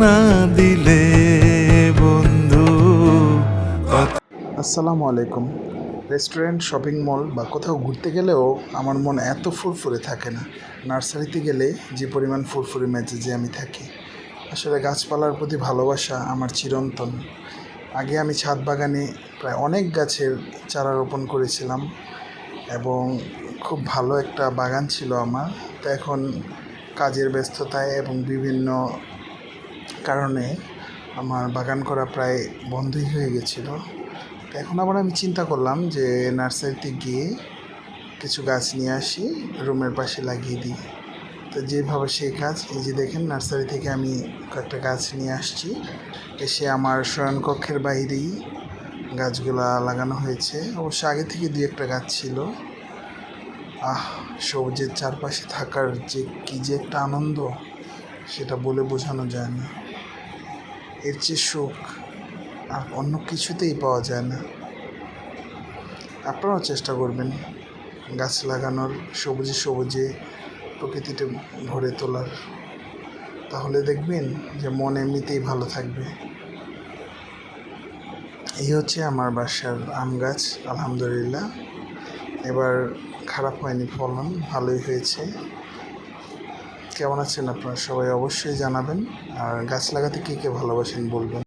না দিলে বন্ধু। আসসালামু আলাইকুম। রেস্টুরেন্ট, শপিং মল বা কোথাও ঘুরতে গেলেও আমার মন এত ফুরফুরে থাকে না। নার্সারিতে গেলে যে পরিমাণ ফুরফুরে মেজাজে আমি থাকি। আসলে গাছপালার প্রতি ভালোবাসা আমার চিরন্তন। আগে আমি ছাদ বাগানে প্রায় অনেক গাছের চারা রোপণ করেছিলাম এবং খুব ভালো একটা বাগান ছিল আমার। তো এখন কাজের ব্যস্ততায় এবং বিভিন্ন কারণে আমার বাগান করা প্রায় বন্ধই হয়ে গেছিলো। তো এখন আবার আমি চিন্তা করলাম যে নার্সারিতে গিয়ে কিছু গাছ নিয়ে আসি, রুমের পাশে লাগিয়ে দিই। তো যেভাবে সেই কাজ, এই যে দেখেন নার্সারি থেকে আমি কয়েকটা গাছ নিয়ে আসছি। এসে আমার শয়নকক্ষের বাইরেই গাছগুলা লাগানো হয়েছে। অবশ্য আগে থেকে দুই একটা গাছ ছিল। সবুজের চারপাশে থাকার যে কী যে একটা আনন্দ, সেটা বলে বোঝানো যায় না। এর চেয়ে সুখ আর অন্য কিছুতেই পাওয়া যায় না। আপনারাও চেষ্টা করবেন গাছ লাগানোর, সবুজে সবুজে প্রকৃতিটা ভরে তোলার। তাহলে দেখবেন যে মন এমনিতেই ভালো থাকবে। এই হচ্ছে আমার বাসার আম গাছ। আলহামদুলিল্লাহ, এবার খারাপ হয়নি, ফলন ভালোই হয়েছে। কেমন আছেন আপনারা সবাই অবশ্যই জানাবেন। আর গাছ লাগাতে কে কে ভালোবাসেন বলবেন।